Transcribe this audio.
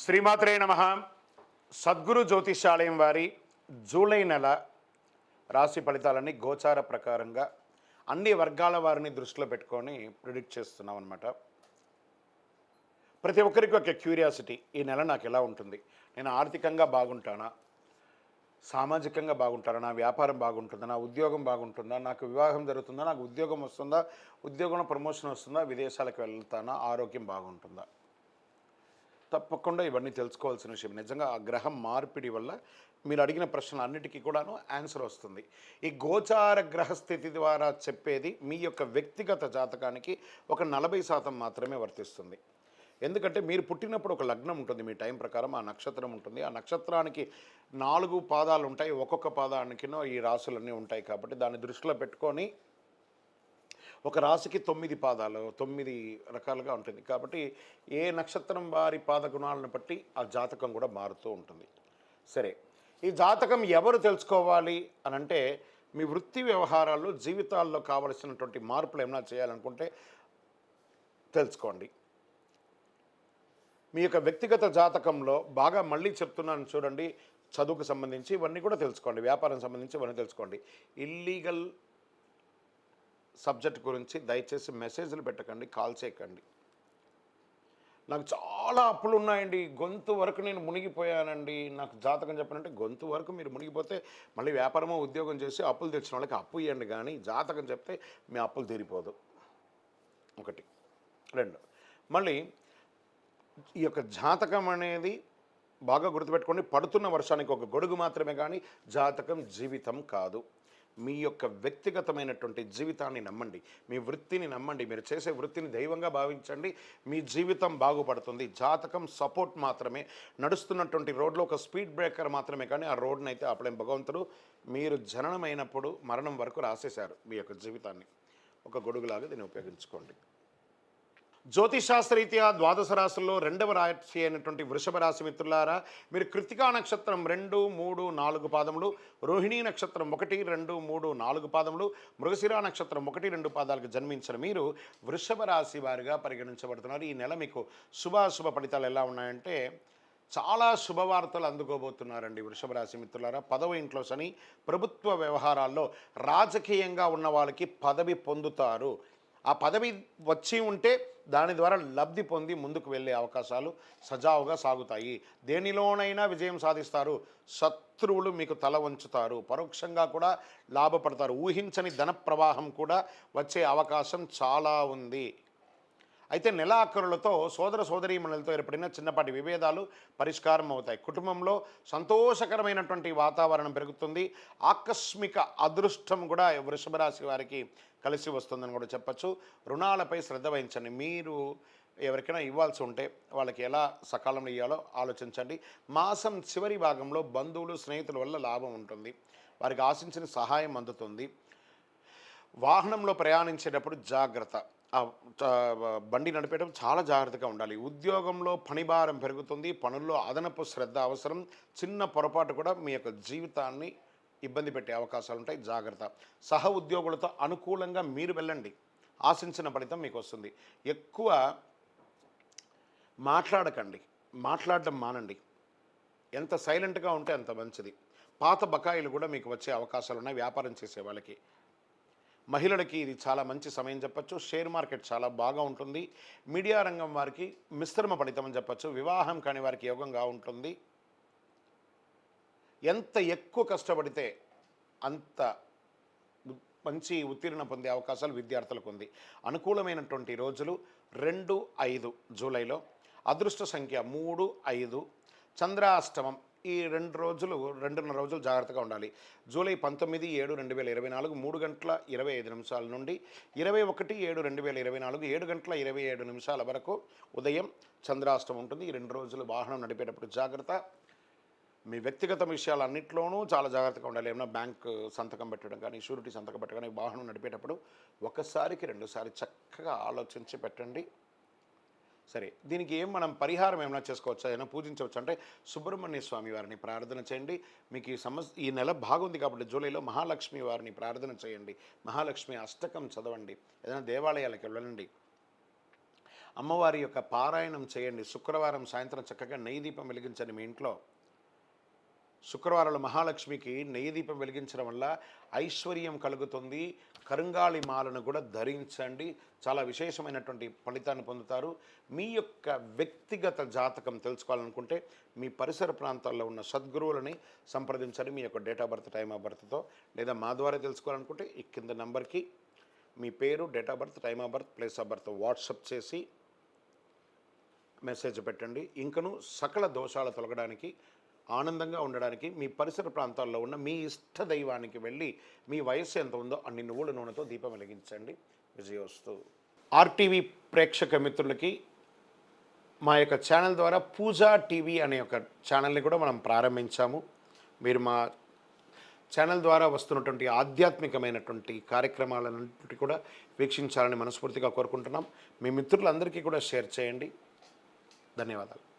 శ్రీమాత్రే నమ. సద్గురు జ్యోతిషాలయం వారి జూలై నెల రాశి ఫలితాలన్నీ గోచార ప్రకారంగా అన్ని వర్గాల వారిని దృష్టిలో పెట్టుకొని ప్రిడిక్ట్ చేస్తున్నాం అనమాట. ప్రతి ఒక్కరికి ఒక క్యూరియాసిటీ, ఈ నెల నాకు ఎలా ఉంటుంది, నేను ఆర్థికంగా బాగుంటానా, సామాజికంగా బాగుంటానా, నా వ్యాపారం బాగుంటుందా, నా ఉద్యోగం బాగుంటుందా, నాకు వివాహం జరుగుతుందా, నాకు ఉద్యోగం వస్తుందా, ఉద్యోగంలో ప్రమోషన్ వస్తుందా, విదేశాలకు వెళ్తానా, ఆరోగ్యం బాగుంటుందా. తప్పకుండా ఇవన్నీ తెలుసుకోవాల్సిన విషయం. నిజంగా ఆ గ్రహం మార్పిడి వల్ల మీరు అడిగిన ప్రశ్నలు అన్నిటికీ కూడాను ఆన్సర్ వస్తుంది. ఈ గోచార గ్రహస్థితి ద్వారా చెప్పేది మీ యొక్క వ్యక్తిగత జాతకానికి ఒక 40% మాత్రమే వర్తిస్తుంది. ఎందుకంటే మీరు పుట్టినప్పుడు ఒక లగ్నం ఉంటుంది, మీ టైం ప్రకారం ఆ నక్షత్రం ఉంటుంది. ఆ నక్షత్రానికి 4 పాదాలు ఉంటాయి, ఒక్కొక్క పాదానికినో ఈ రాసులన్నీ ఉంటాయి. కాబట్టి దాన్ని దృష్టిలో పెట్టుకొని ఒక రాశికి 9 పాదాలు, 9 రకాలుగా ఉంటుంది. కాబట్టి ఏ నక్షత్రం వారి పాద గుణాలను బట్టి ఆ జాతకం కూడా మారుతూ ఉంటుంది. సరే, ఈ జాతకం ఎవరు తెలుసుకోవాలి అని అంటే, మీ వృత్తి వ్యవహారాల్లో జీవితాల్లో కావలసినటువంటి మార్పులు ఏమైనా చేయాలనుకుంటే తెలుసుకోండి. మీ యొక్క వ్యక్తిగత జాతకంలో బాగా మళ్ళీ చెప్తున్నాను చూడండి, చదువుకు సంబంధించి ఇవన్నీ కూడా తెలుసుకోండి, వ్యాపారం సంబంధించి ఇవన్నీ తెలుసుకోండి. ఇల్లీగల్ సబ్జెక్ట్ గురించి దయచేసి మెసేజ్లు పెట్టకండి, కాల్ చేయకండి. నాకు చాలా అప్పులు ఉన్నాయండి, గొంతు వరకు నేను మునిగిపోయానండి, నాకు జాతకం చెప్పనంటే గొంతు వరకు మీరు మునిగిపోతే మళ్ళీ వ్యాపారమో ఉద్యోగం చేసి అప్పులు తెచ్చిన వాళ్ళకి అప్పు ఇవ్వండి, కానీ జాతకం చెప్తే మీ అప్పులు తీరిపోదు. ఒకటి. 2, మళ్ళీ ఈ యొక్క జాతకం అనేది బాగా గుర్తుపెట్టుకోండి, పడుతున్న వర్షానికి ఒక గొడుగు మాత్రమే, కానీ జాతకం జీవితం కాదు. మీ యొక్క వ్యక్తిగతమైనటువంటి జీవితాన్ని నమ్మండి, మీ వృత్తిని నమ్మండి, మీరు చేసే వృత్తిని దైవంగా భావించండి, మీ జీవితం బాగుపడుతుంది. జాతకం సపోర్ట్ మాత్రమే, నడుస్తున్నటువంటి రోడ్లో ఒక స్పీడ్ బ్రేకర్ మాత్రమే, కానీ ఆ రోడ్ని అయితే అప్పుడేం భగవంతుడు మీరు జననమైనప్పుడు మరణం వరకు రాసేశారు. మీ యొక్క జీవితాన్ని ఒక గొడుగులాగా దీన్ని ఉపయోగించుకోండి. జ్యోతిషాస్త్రరీత్యా ద్వాదశ రాశుల్లో 2వ రాశి అయినటువంటి వృషభ రాశి మిత్రులారా, మీరు కృతికా నక్షత్రం 2, 3, 4 పాదములు, రోహిణీ నక్షత్రం 1, 2, 3, 4 పాదములు, మృగశిర నక్షత్రం 1, 2 పాదాలకు జన్మించిన మీరు వృషభ రాశి వారిగా పరిగణించబడుతున్నారు. ఈ నెల మీకు శుభాశుభ ఫలితాలు ఎలా ఉన్నాయంటే, చాలా శుభవార్తలు అందుకోబోతున్నారండి వృషభ రాశి మిత్రులారా. 10వ ఇంట్లో శని, ప్రభుత్వ వ్యవహారాల్లో రాజకీయంగా ఉన్న వాళ్ళకి పదవి పొందుతారు. ఆ పదవి వచ్చి ఉంటే దాని ద్వారా లబ్ధి పొంది ముందుకు వెళ్ళే అవకాశాలు సజావుగా సాగుతాయి. దేనిలోనైనా విజయం సాధిస్తారు. శత్రువులు మీకు తల వంచుతారు, పరోక్షంగా కూడా లాభపడతారు. ఊహించని ధన ప్రవాహం కూడా వచ్చే అవకాశం చాలా ఉంది. అయితే నెలాఖరులతో సోదర సోదరీమణులతో ఏర్పడిన చిన్నపాటి విభేదాలు పరిష్కారం అవుతాయి. కుటుంబంలో సంతోషకరమైనటువంటి వాతావరణం పెరుగుతుంది. ఆకస్మిక అదృష్టం కూడా వృషభ రాశి వారికి కలిసి వస్తుందని కూడా చెప్పచ్చు. రుణాలపై శ్రద్ధ వహించండి. మీరు ఎవరికైనా ఇవ్వాల్సి ఉంటే వాళ్ళకి ఎలా సకాలంలో ఇవ్వాలో ఆలోచించండి. మాసం చివరి భాగంలో బంధువులు స్నేహితుల వల్ల లాభం ఉంటుంది, వారికి ఆశించిన సహాయం అందుతుంది. వాహనంలో ప్రయాణించేటప్పుడు జాగ్రత్త, బండి నడిపేటప్పుడు చాలా జాగ్రత్తగా ఉండాలి. ఉద్యోగంలో పనిభారం పెరుగుతుంది, పనుల్లో అదనపు శ్రద్ధ అవసరం. చిన్న పొరపాటు కూడా మీ యొక్క జీవితాన్ని ఇబ్బంది పెట్టే అవకాశాలు ఉంటాయి, జాగ్రత్త. సహ ఉద్యోగులతో అనుకూలంగా మీరు వెళ్ళండి, ఆశించిన ఫలితం మీకు వస్తుంది. ఎక్కువ మాట్లాడకండి, మాట్లాడడం మానండి. ఎంత సైలెంట్గా ఉంటే అంత మంచిది. పాత బకాయిలు కూడా మీకు వచ్చే అవకాశాలు ఉన్నాయి వ్యాపారం చేసే వాళ్ళకి. మహిళలకి ఇది చాలా మంచి సమయం చెప్పచ్చు. షేర్ మార్కెట్ చాలా బాగా ఉంటుంది. మీడియా రంగం వారికి మిశ్రమ ఫలితం అని చెప్పచ్చు. వివాహం కాని వారికి యోగంగా ఉంటుంది. ఎంత ఎక్కువ కష్టపడితే అంత మంచి ఉత్తీర్ణ పొందే అవకాశాలు విద్యార్థులకు ఉంది. అనుకూలమైనటువంటి రోజులు 2, 5 జూలైలో. అదృష్ట సంఖ్య 3, 5. చంద్రాష్టమం ఈ 2.5 రోజులు జాగ్రత్తగా ఉండాలి. జూలై 19, 7, 2024 3 గంటల 25 నిమిషాల నుండి 21, 7, 2024 7 గంటల 27 నిమిషాల వరకు ఉదయం చంద్రాష్టమం ఉంటుంది. ఈ 2 రోజులు వాహనం నడిపేటప్పుడు జాగ్రత్త. మీ వ్యక్తిగత విషయాలన్నింటిలోనూ చాలా జాగ్రత్తగా ఉండాలి. ఏమైనా బ్యాంక్ సంతకం పెట్టడం కానీ, షూరిటీ సంతకం పెట్టడం కానీ, వాహనం నడిపేటప్పుడు ఒకసారికి 2 సార్లు చక్కగా ఆలోచించి పెట్టండి. సరే, దీనికి మనం పరిహారం ఏమైనా చేసుకోవచ్చా, ఏమైనా పూజించవచ్చు అంటే సుబ్రహ్మణ్య స్వామి వారిని ప్రార్థన చేయండి. మీకు ఈ నెల బాగుంది కాబట్టి జూలైలో మహాలక్ష్మి వారిని ప్రార్థన చేయండి. మహాలక్ష్మి అష్టకం చదవండి. ఏదైనా దేవాలయాలకు వెళ్ళండి. అమ్మవారి యొక్క పారాయణం చేయండి. శుక్రవారం సాయంత్రం చక్కగా నెయ్యి దీపం వెలిగించండి మీ ఇంట్లో. శుక్రవారాలు మహాలక్ష్మికి నెయ్యి దీపం వెలిగించడం వల్ల ఐశ్వర్యం కలుగుతుంది. కరుంగాళి మాలను కూడా ధరించండి, చాలా విశేషమైనటువంటి ఫలితాన్ని పొందుతారు. మీ యొక్క వ్యక్తిగత జాతకం తెలుసుకోవాలనుకుంటే మీ పరిసర ప్రాంతాల్లో ఉన్న సద్గురువులని సంప్రదించండి మీ యొక్క date of birth, time of బర్త్తో. లేదా మా ద్వారా తెలుసుకోవాలనుకుంటే ఈ కింద నంబర్కి మీ పేరు, date of birth, time of birth, place of birth WhatsApp చేసి మెసేజ్ పెట్టండి. ఇంకను సకల దోషాలు తొలగడానికి, ఆనందంగా ఉండడానికి మీ పరిసర ప్రాంతాల్లో ఉన్న మీ ఇష్ట దైవానికి వెళ్ళి మీ వయస్సు ఎంత ఉందో అన్ని నువ్వుల నూనెతో దీపం వెలిగించండి. విజయోస్తు. ఆర్టీవీ ప్రేక్షక మిత్రులకి మా యొక్క ఛానల్ ద్వారా పూజా టీవీ అనే ఒక ఛానల్ని కూడా మనం ప్రారంభించాము. మీరు మా ఛానల్ ద్వారా వస్తున్నటువంటి ఆధ్యాత్మికమైనటువంటి కార్యక్రమాలన్నింటి కూడా వీక్షించాలని మనస్ఫూర్తిగా కోరుకుంటున్నాం. మీ మిత్రులందరికీ కూడా షేర్ చేయండి. ధన్యవాదాలు.